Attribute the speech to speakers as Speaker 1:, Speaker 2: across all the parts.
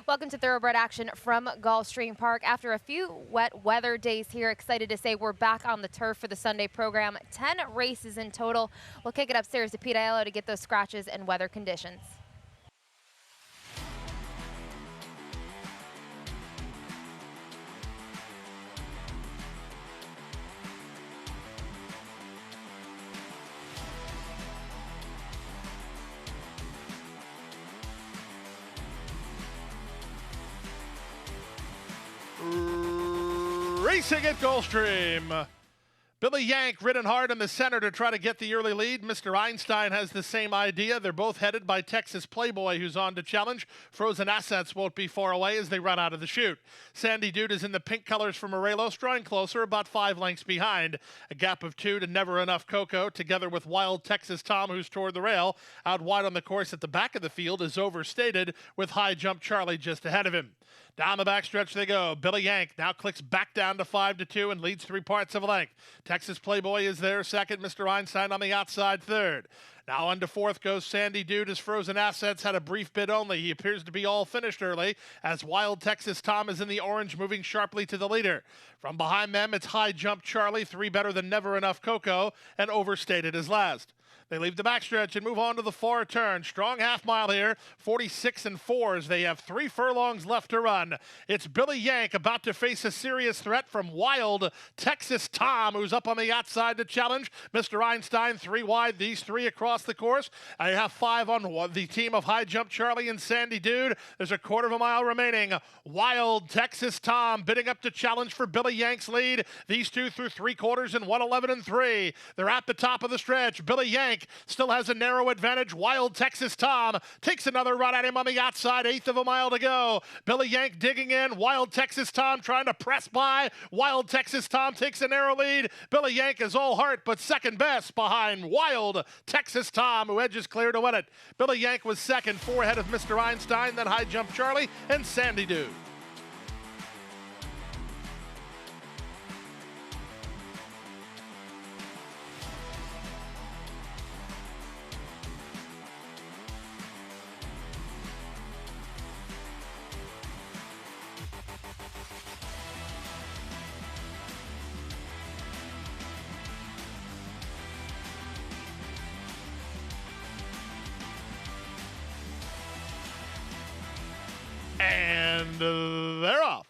Speaker 1: Welcome to Thoroughbred action from Gulfstream Park. After a few wet weather days here, excited to say we're back on the turf for the Sunday program. 10 races in total. We'll kick it upstairs to Pete Aiello to get those scratches and weather conditions.
Speaker 2: Racing at Gulfstream. Billy Yank ridden hard in the center to try to get the early lead. Mr. Einstein has the same idea. They're both headed by Texas Playboy, who's on to challenge. Frozen Assets won't be far away as they run out of the chute. Sandy Dude is in the pink colors from Morelos, drawing closer, about 5 lengths behind. A gap of 2 to Never Enough Coco, together with Wild Texas Tom, who's toward the rail. Out wide on the course at the back of the field is Overstated, with High Jump Charlie just ahead of him. Down the backstretch they go. Billy Yank now clicks back down to 5-2 and leads 3/4 of a length. Texas Playboy is there second. Mr. Einstein on the outside third. Now on to fourth goes Sandy Dude as Frozen Assets had a brief bid only. He appears to be all finished early as Wild Texas Tom is in the orange, moving sharply to the leader. From behind them, it's High Jump Charlie, 3 better than Never Enough Coco, and Overstated is last. They leave the backstretch and move on to the far turn. Strong half mile here, 46 4 as they have 3 furlongs left to run. It's Billy Yank about to face a serious threat from Wild Texas Tom, who's up on the outside to challenge. Mr. Einstein 3 wide, these 3 across the course. I have 5 on the team of High Jump Charlie and Sandy Dude. There's a 1/4 mile remaining. Wild Texas Tom bidding up to challenge for Billy Yank's lead. These 2 through 3/4 in 1:11 3. They're at the top of the stretch. Billy Yank still has a narrow advantage. Wild Texas Tom takes another run at him on the outside. 1/8 of a mile to go. Billy Yank digging in. Wild Texas Tom trying to press by. Wild Texas Tom takes a narrow lead. Billy Yank is all heart, but second best behind Wild Texas Tom, who edges clear to win it. Billy Yank was second, 4 ahead of Mr. Einstein, then High Jump Charlie and Sandy Dude. And they're off.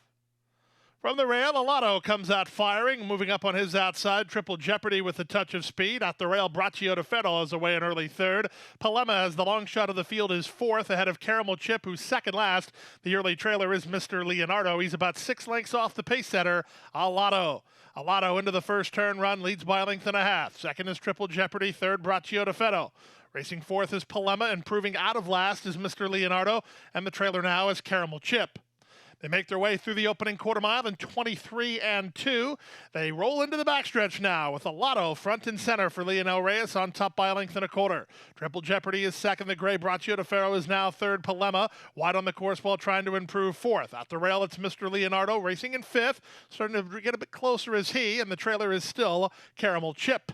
Speaker 2: From the rail, Alotto comes out firing, moving up on his outside. Triple Jeopardy with a touch of speed. At the rail, Braccio de Ferro is away in early third. Palema, as the long shot of the field, is fourth, ahead of Caramel Chip, who's second last. The early trailer is Mr. Leonardo. He's about 6 lengths off the pace setter, Alotto. Alotto into the first turn run, leads by 1.5 lengths. Second is Triple Jeopardy, third Braccio de Ferro. Racing fourth is Palema, and proving out of last is Mr. Leonardo, and the trailer now is Caramel Chip. They make their way through the opening 1/4 mile in 23 2. They roll into the backstretch now with Alotto front and center for Leonel Reyes on top by 1.25 lengths. Triple Jeopardy is second. The gray Braccio de Ferro is now third. Palema wide on the course while trying to improve fourth. At the rail, it's Mr. Leonardo racing in fifth. Starting to get a bit closer is he, and the trailer is still Caramel Chip.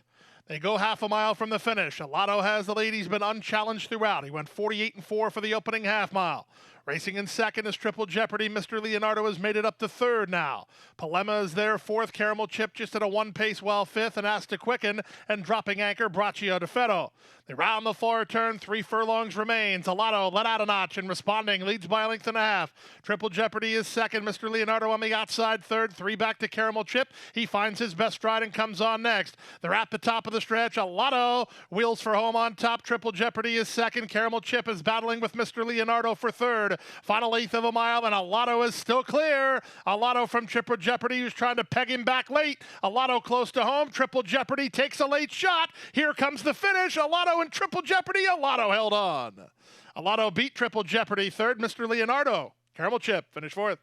Speaker 2: They go half a mile from the finish. Alotto has the lead. He's been unchallenged throughout. He went 48 4 for the opening half mile. Racing in second is Triple Jeopardy. Mr. Leonardo has made it up to third now. Palema is there fourth. Caramel Chip just at a 1 pace while fifth, and asked to quicken, and dropping anchor Braccio de Ferro. They round the far turn. 3 furlongs remains. Alotto let out a notch and responding, leads by 1.5 lengths. Triple Jeopardy is second. Mr. Leonardo on the outside third. 3 back to Caramel Chip. He finds his best stride and comes on next. They're at the top of the stretch. Alotto wheels for home on top. Triple Jeopardy is second. Caramel Chip is battling with Mr. Leonardo for third. Final 1/8 of a mile, and Alotto is still clear. Alotto from Triple Jeopardy, who's trying to peg him back late. Alotto close to home. Triple Jeopardy takes a late shot. Here comes the finish. Alotto and Triple Jeopardy. Alotto held on. Alotto beat Triple Jeopardy third. Mr. Leonardo. Caramel Chip finished fourth.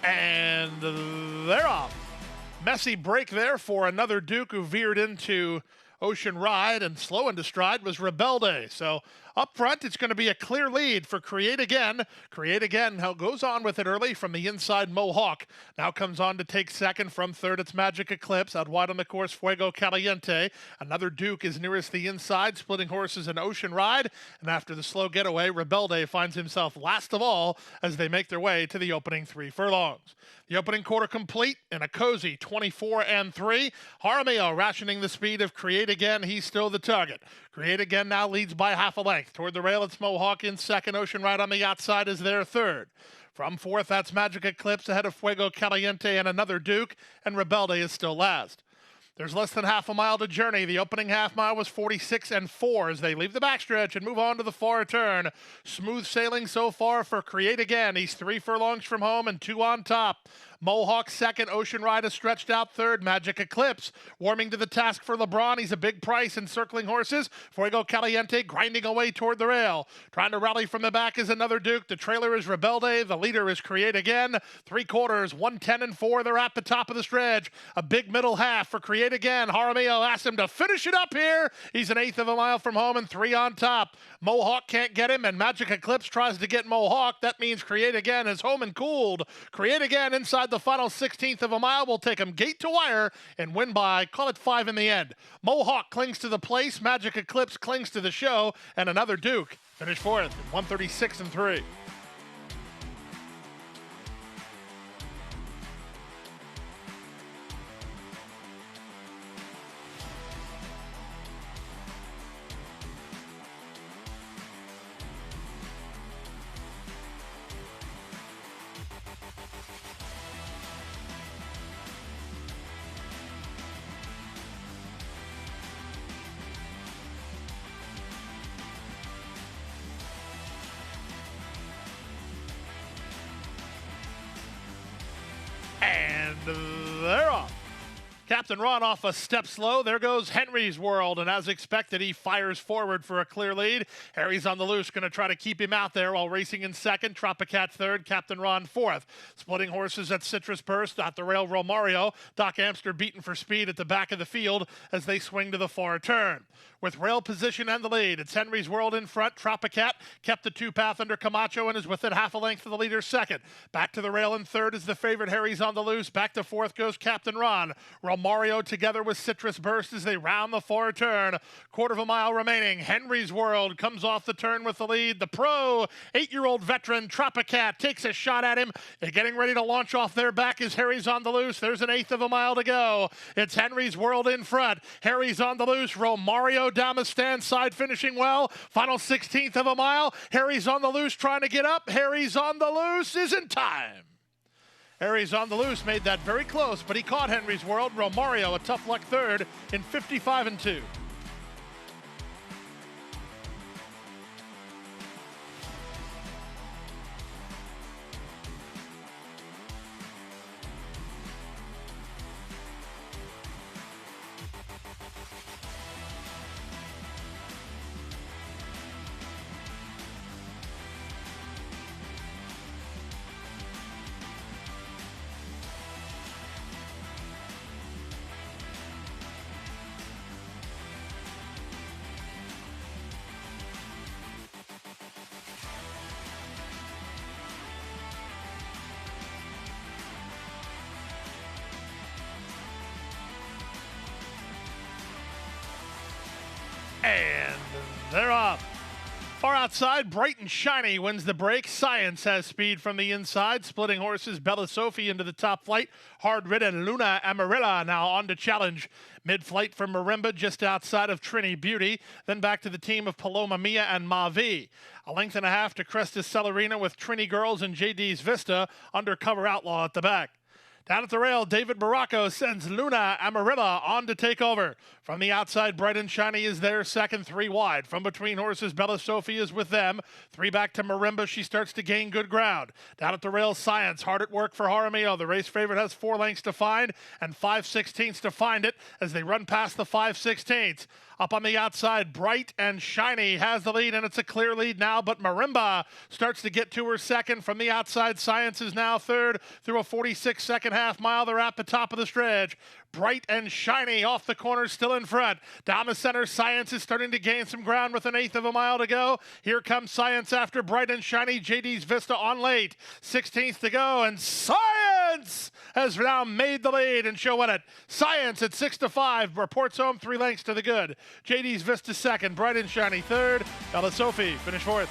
Speaker 2: And they're off. Messy break there for another Duke who veered into Ocean Ride, and slow into stride was Rebelde. So up front, it's going to be a clear lead for Create Again. Create Again goes on with it early from the inside. Mohawk now comes on to take second. From third, it's Magic Eclipse. Out wide on the course, Fuego Caliente. Another Duke is nearest the inside, splitting horses in Ocean Ride. And after the slow getaway, Rebelde finds himself last of all as they make their way to the opening 3 furlongs. The opening quarter complete in a cozy 24-3. Jaramillo rationing the speed of Create Again. He's still the target. Create Again now leads by half a length. Toward the rail, it's Mohawk in second. Ocean Ride on the outside is their third. From fourth, that's Magic Eclipse ahead of Fuego Caliente and another Duke. And Rebelde is still last. There's less than half a mile to journey. The opening half mile was 46-4 as they leave the backstretch and move on to the far turn. Smooth sailing so far for Create Again. He's 3 furlongs from home and 2 on top. Mohawk second, Ocean Ride is stretched out third. Magic Eclipse warming to the task for LeBron. He's a big price in circling horses. Fuego Caliente grinding away toward the rail. Trying to rally from the back is another Duke. The trailer is Rebelde. The leader is Create Again. 3 quarters, 1:10-4. They're at the top of the stretch. A big middle half for Create Again. Jaramillo asks him to finish it up here. He's an eighth of a mile from home and 3 on top. Mohawk can't get him, and Magic Eclipse tries to get Mohawk. That means Create Again is home and cooled. Create Again inside the final 16th of a mile will take him gate to wire and win by, call it 5 in the end. Mohawk clings to the place, Magic Eclipse clings to the show, and another Duke finished fourth, 136-3. And they're off. Captain Ron off a step slow. There goes Henry's World, and as expected, he fires forward for a clear lead. Harry's on the loose, going to try to keep him out there while racing in second. Tropicat third, Captain Ron fourth. Splitting horses at Citrus Burst, at the rail, Romario. Doc Amster beaten for speed at the back of the field as they swing to the far turn. With rail position and the lead, it's Henry's World in front. Tropicat kept the 2-path under Camacho and is within half a length of the leader second. Back to the rail in third is the favorite. Harry's on the loose. Back to fourth goes Captain Ron. Romario together with Citrus Burst as they round the far turn. Quarter of a mile remaining. Henry's World comes off the turn with the lead. The pro, 8-year-old veteran Tropicat takes a shot at him. They're getting ready to launch off their back as Harry's on the loose. There's an eighth of a mile to go. It's Henry's World in front. Harry's on the loose. Romario down the stand side finishing well. Final 16th of a mile. Harry's on the loose trying to get up. Harry's on the loose is in time. Harry's on the loose made that very close, but he caught Henry's World. Romario, a tough luck third in 55-2. And they're off. Far outside, bright and shiny wins the break. Science has speed from the inside. Splitting horses, Bella Sophie into the top flight. Hard-ridden Luna Amarilla now on to challenge. Mid-flight from Marimba just outside of Trini Beauty. Then back to the team of Paloma Mia and Mavi. A length and a half to Crestus Celerina with Trini Girls and JD's Vista. Undercover Outlaw at the back. Down at the rail, David Baracco sends Luna Amarilla on to take over. From the outside, Bright and Shiny is there, second, 3 wide. From between horses, Bella Sophie is with them. 3 back to Marimba. She starts to gain good ground. Down at the rail, Science, hard at work for Jaramillo. The race favorite has 4 lengths to find and 5/16 to find it as they run past the 5/16. Up on the outside, Bright and Shiny has the lead, and it's a clear lead now, but Marimba starts to get to her second. From the outside, Science is now third through a 46-second half mile. They're at the top of the stretch. Bright and Shiny off the corner, still in front. Down the center, Science is starting to gain some ground with an eighth of a mile to go. Here comes Science after Bright and Shiny. JD's Vista on late. 16th to go, and Science has now made the lead and show it. Science at 6-5 reports home 3 lengths to the good. JD's Vista second, Bright and Shiny third. Ella Sophie finished fourth.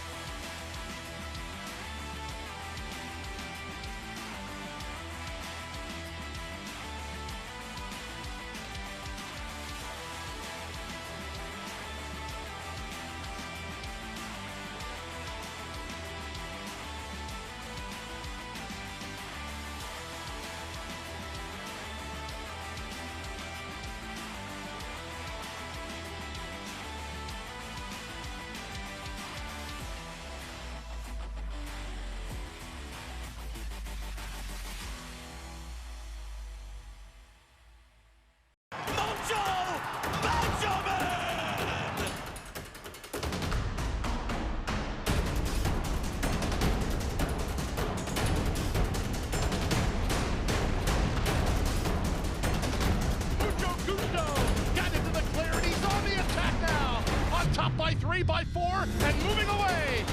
Speaker 2: Top by 3, by 4, and moving away.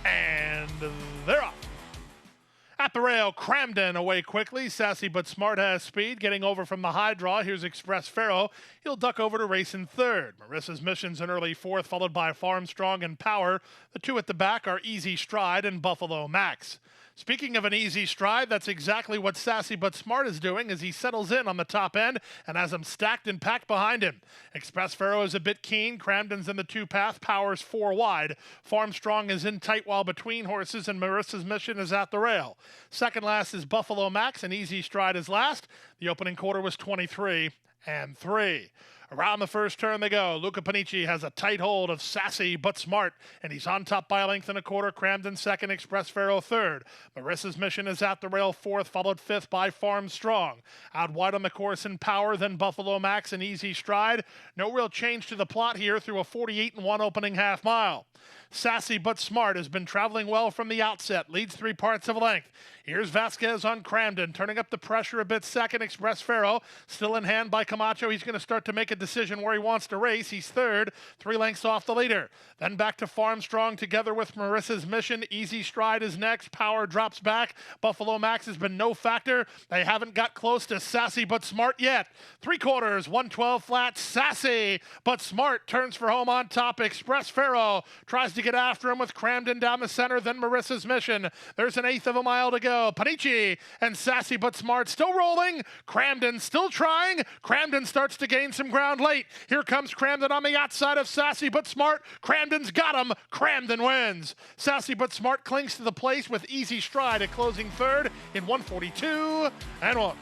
Speaker 2: And they're off. At the rail, Cramden away quickly. Sassy but Smart has speed. Getting over from the high draw, here's Express Pharaoh. He'll duck over to race in third. Marissa's Mission's an early fourth, followed by Farm Strong and Power. The two at the back are Easy Stride and Buffalo Max. Speaking of an easy stride, that's exactly what Sassy but Smart is doing as he settles in on the top end and has them stacked and packed behind him. Express Pharaoh is a bit keen. Cramden's in the two-path. Power's 4 wide. Farm Strong is in tight while between horses, and Marissa's Mission is at the rail. Second last is Buffalo Max, and Easy Stride is last. The opening quarter was 23-3. Around the first turn they go. Luca Panici has a tight hold of Sassy but Smart, and he's on top by a length and a quarter. Cramden second, Express Pharaoh third. Marissa's Mission is at the rail fourth, followed fifth by Farm Strong. Out wide on the course in Power, then Buffalo Max and Easy Stride. No real change to the plot here through a 48-1 opening half mile. Sassy but Smart has been traveling well from the outset, leads 3 parts of a length. Here's Vasquez on Cramden, turning up the pressure a bit second. Express Pharaoh still in hand by Camacho. He's going to start to make a decision where he wants to race. He's third, 3 lengths off the leader. Then back to Farm Strong together with Marissa's Mission. Easy Stride is next. Power drops back. Buffalo Max has been no factor. They haven't got close to Sassy but Smart yet. 3/4, 112 flat. Sassy but Smart turns for home on top. Express Pharaoh tries to get after him with Cramden down the center, then Marissa's Mission. There's an eighth of a mile to go. Panici and Sassy but Smart still rolling. Cramden still trying. Cramden starts to gain some ground late. Here comes Cramden on the outside of Sassy but Smart. Cramden's got him. Cramden wins. Sassy but Smart clings to the place with Easy Stride at closing third in 1:42.1.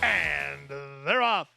Speaker 2: And they're off.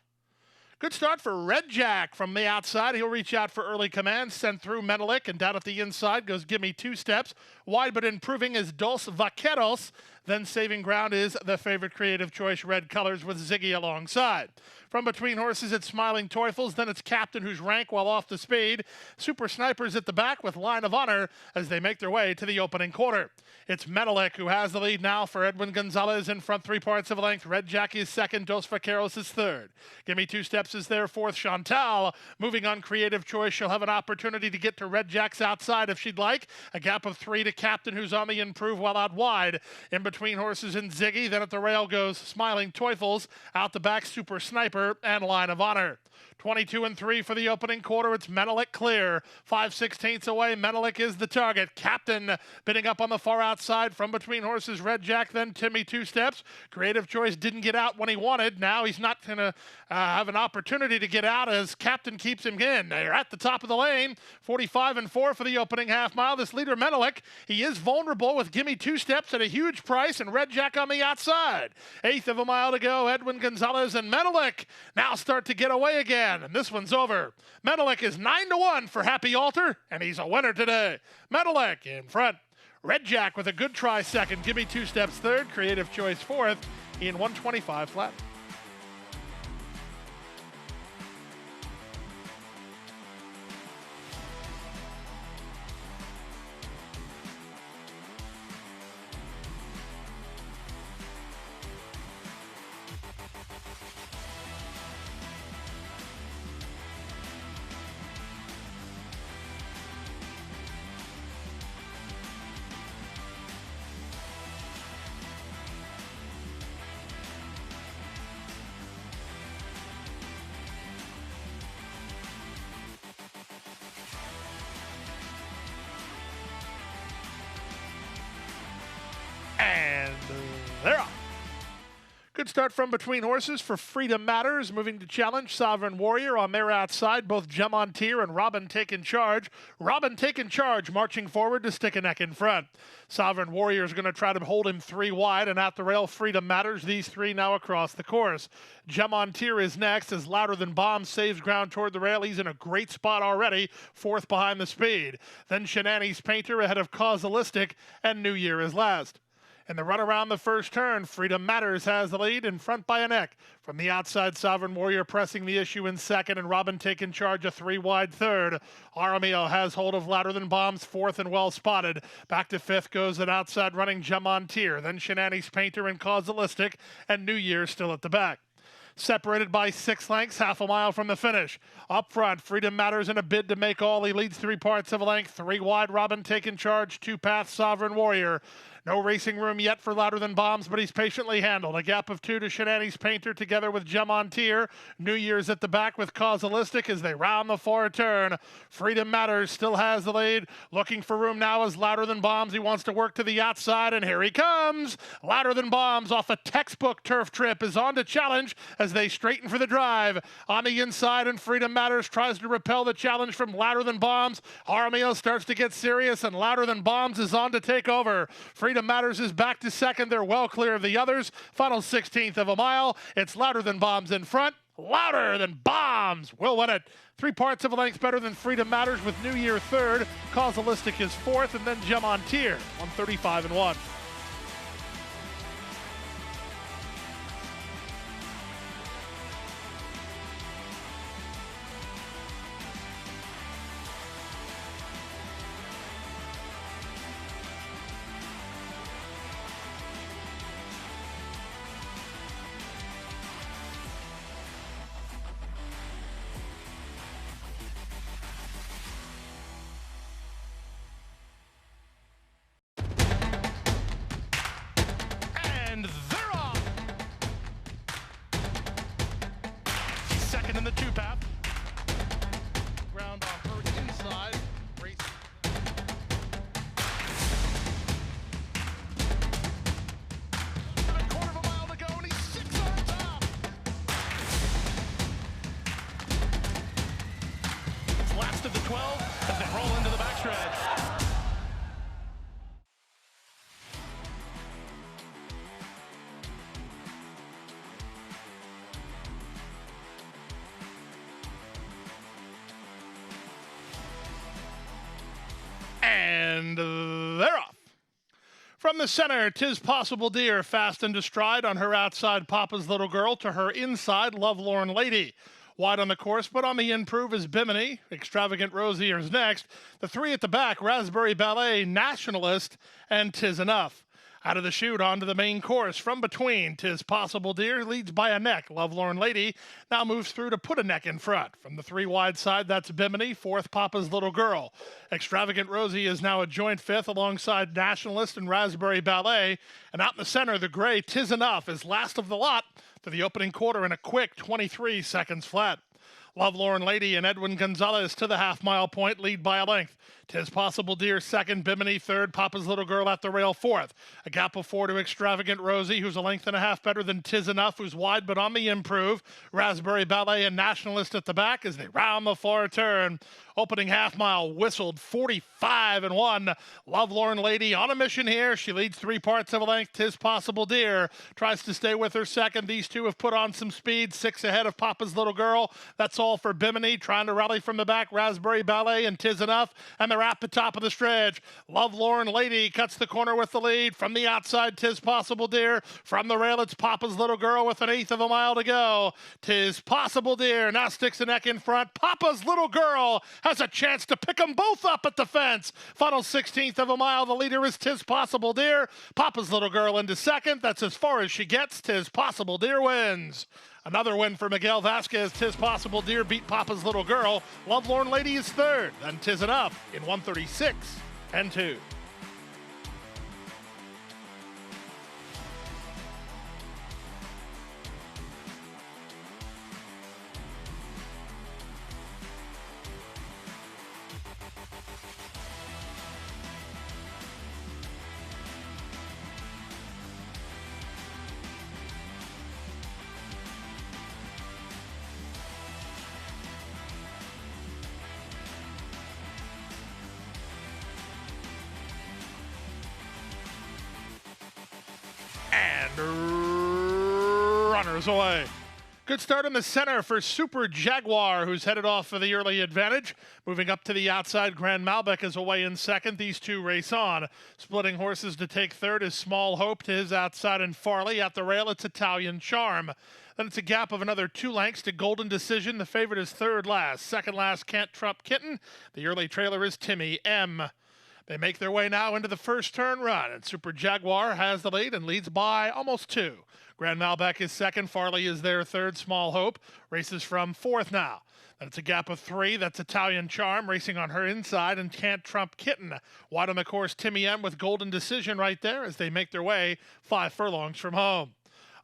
Speaker 2: Good start for Red Jack from the outside. He'll reach out for early command, send through Menelik, and down at the inside goes Gimme 2 Steps. Wide but improving is Dos Vaqueros. Then saving ground is the favorite creative choice, Red Colors, with Ziggy alongside. From between horses, it's Smiling Teufels. Then it's Captain, who's rank while off the speed. Super Snipers at the back with Line of Honor as they make their way to the opening quarter. It's Menelik who has the lead now for Edwin Gonzalez in front 3 parts of a length. Red Jack is second. Dos Vaqueros is third. Gimme 2 Steps is there fourth. Chantal moving on creative choice. She'll have an opportunity to get to Red Jack's outside if she'd like. A gap of 3 to Captain, who's on the improve while out wide. In between horses and Ziggy. Then at the rail goes Smiling Teufels. Out the back, Super Sniper and Line of Honor. 22 and 3 for the opening quarter. It's Menelik clear. 5/16 away. Menelik is the target. Captain bidding up on the far outside from between horses. Red Jack, then Timmy 2 Steps. Creative choice didn't get out when he wanted. Now he's not going to have an opportunity to get out as Captain keeps him in. They're at the top of the lane. 45 and 4 for the opening half mile. This leader Menelik, he is vulnerable with Gimme 2 Steps at a huge price and Red Jack on the outside. 1/8 of a mile to go. Edwin Gonzalez and Menelik now start to get away again. And this one's over. Menelik is 9-1 for Happy Alter, and he's a winner today. Menelik in front. Red Jack with a good try second. Gimme 2 Steps third. Creative choice fourth. In 125 flat. And they're off. Good start from between horses for Freedom Matters. Moving to challenge Sovereign Warrior on their outside. Both Gemontier and Robin taking charge. Robin taking charge, marching forward to stick a neck in front. Sovereign Warrior is going to try to hold him 3 wide, and at the rail, Freedom Matters. These 3 now across the course. Gemontier is next as Louder Than Bombs saves ground toward the rail. He's in a great spot already, 4th behind the speed. Then Shenani's Painter ahead of Causalistic, and New Year is last. In the run around the first turn, Freedom Matters has the lead in front by a neck. From the outside, Sovereign Warrior pressing the issue in second, and Robin taking charge a 3 wide third. Aramio has hold of Louder Than Bombs, 4th and well spotted. Back to 5th goes an outside running Gemontier, then Shenani's Painter and Causalistic, and New Year still at the back. Separated by 6 lengths, half a mile from the finish. Up front, Freedom Matters in a bid to make all. He leads 3 parts of a length. 3 wide, Robin taking charge. 2 paths, Sovereign Warrior. No racing room yet for Louder Than Bombs, but he's patiently handled. A gap of 2 to Shenani's Painter together with Gemontier. New Year's at the back with Causalistic as they round the far turn. Freedom Matters still has the lead. Looking for room now is Louder Than Bombs. He wants to work to the outside, and here he comes. Louder Than Bombs off a textbook turf trip is on to challenge as they straighten for the drive. On the inside, and Freedom Matters tries to repel the challenge from Louder Than Bombs. Aramio starts to get serious, and Louder Than Bombs is on to take over. Freedom Matters is back to second. They're well clear of the others. Final 16th of a mile. It's Louder Than Bombs in front. Louder Than Bombs will win it. 3 parts of a length better than Freedom Matters with New Year third. Causalistic is 4th, and then Gemontier, 135 and 1. And they're off. He's second in the 2 path. Ground on her inside. Race. A 1/4 of a mile to go, and he's 6 on top. It's last of the 12 as they roll into the backstretch. the center, 'Tis Possible Dear, fast into stride on her outside, Papa's Little Girl, to her inside, Lovelorn Lady. Wide on the course, but on the improve is Bimini. Extravagant Rosie is next. The three at the back, Raspberry Ballet, Nationalist, and 'Tis Enough. Out of the chute onto the main course. From between, 'Tis Possible Dear leads by a neck. Lovelorn Lady now moves through to put a neck in front. From the three wide side, that's Bimini. Fourth, Papa's Little Girl. Extravagant Rosie is now a joint fifth alongside Nationalist and Raspberry Ballet. And out in the center, the gray 'Tis Enough is last of the lot to the opening quarter in a quick 23 seconds flat. Lovelorn Lady and Edwin Gonzalez to the half-mile point, lead by a length. 'Tis Possible Dear second, Bimini third, Papa's Little Girl at the rail fourth. A gap of 4 to Extravagant Rosie, who's a length and a half better than 'Tis Enough, who's wide but on the improve. Raspberry Ballet and Nationalist at the back as they round the far turn. Opening half-mile whistled 45-1. Lovelorn Lady on a mission here. She leads 3 parts of a length. 'Tis Possible Dear tries to stay with her second. These two have put on some speed. 6 ahead of Papa's Little Girl. That's all for Bimini, trying to rally from the back. Raspberry Ballet and 'Tis Enough, and they're at the top of the stretch. Lovelorn Lady cuts the corner with the lead. From the outside, 'Tis Possible Dear. From the rail, it's Papa's Little Girl with an eighth of a mile to go. 'Tis Possible Dear now sticks the neck in front. Papa's Little Girl has a chance to pick them both up at the fence. Final 16th of a mile. The leader is 'Tis Possible Dear. Papa's Little Girl into second. That's as far as she gets. 'Tis Possible Dear wins. Another win for Miguel Vasquez. 'Tis Possible Dear beat Papa's Little Girl. Lovelorn Lady is third. Then 'Tis Enough in 1:36.2. And runners away. Good start in the center for Super Jaguar, who's headed off for the early advantage. Moving up to the outside, Grand Malbec is away in second. These two race on. Splitting horses to take third is Small Hope to his outside, and Farley at the rail, it's Italian Charm. Then it's a gap of another 2 lengths to Golden Decision. The favorite is third last. Second last, Can't Trump Kitten. The early trailer is Timmy M. They make their way now into the first turn run, and Super Jaguar has the lead and leads by almost 2. Grand Malbec is second. Farley is their third. Small Hope races from fourth now. Then it's a gap of 3. That's Italian Charm racing on her inside, and Can't Trump Kitten. Wide on the course, Timmy M with Golden Decision right there as they make their way 5 furlongs from home.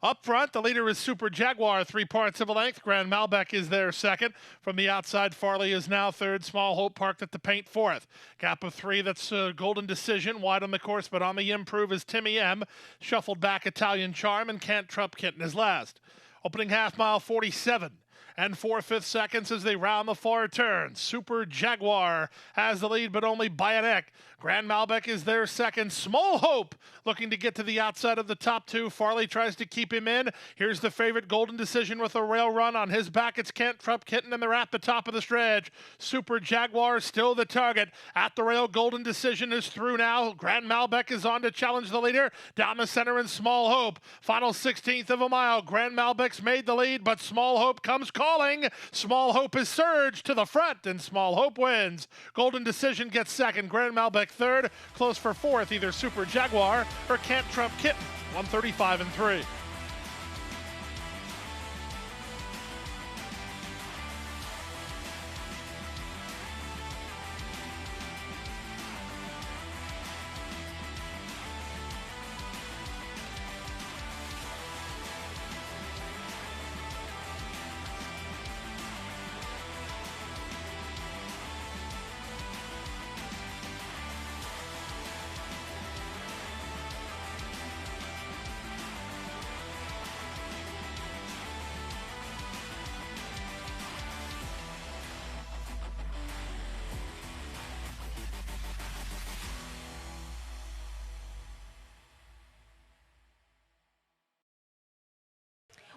Speaker 2: Up front, the leader is Super Jaguar, 3 parts of a length. Grand Malbec is there second. From the outside, Farley is now third. Small Hope parked at the paint fourth. Gap of 3, that's Golden Decision. Wide on the course, but on the improve is Timmy M. Shuffled back, Italian Charm, and Can't Trump Kitten is last. Opening half mile, 47. And 4/5 seconds as they round the far turn. Super Jaguar has the lead, but only by a neck. Grand Malbec is there second. Small Hope looking to get to the outside of the top 2. Farley tries to keep him in. Here's the favorite, Golden Decision, with a rail run. On his back, it's Can't Trump Kitten, and they're at the top of the stretch. Super Jaguar still the target. At the rail, Golden Decision is through now. Grand Malbec is on to challenge the leader. Down the center in Small Hope. Final 16th of a mile. Grand Malbec's made the lead, but Small Hope comes calling. Small Hope is surged to the front, and Small Hope wins. Golden Decision gets second. Grand Malbec third. Close for fourth, either Super Jaguar or Can't Trump Kitten. 1:35.3.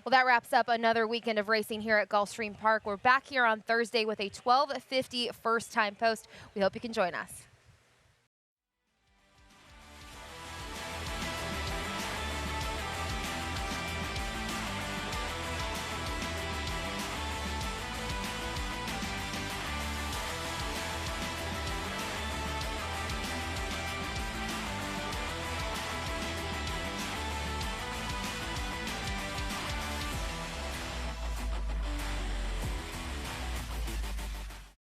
Speaker 1: Well, that wraps up another weekend of racing here at Gulfstream Park. We're back here on Thursday with a 12:50 first time post. We hope you can join us.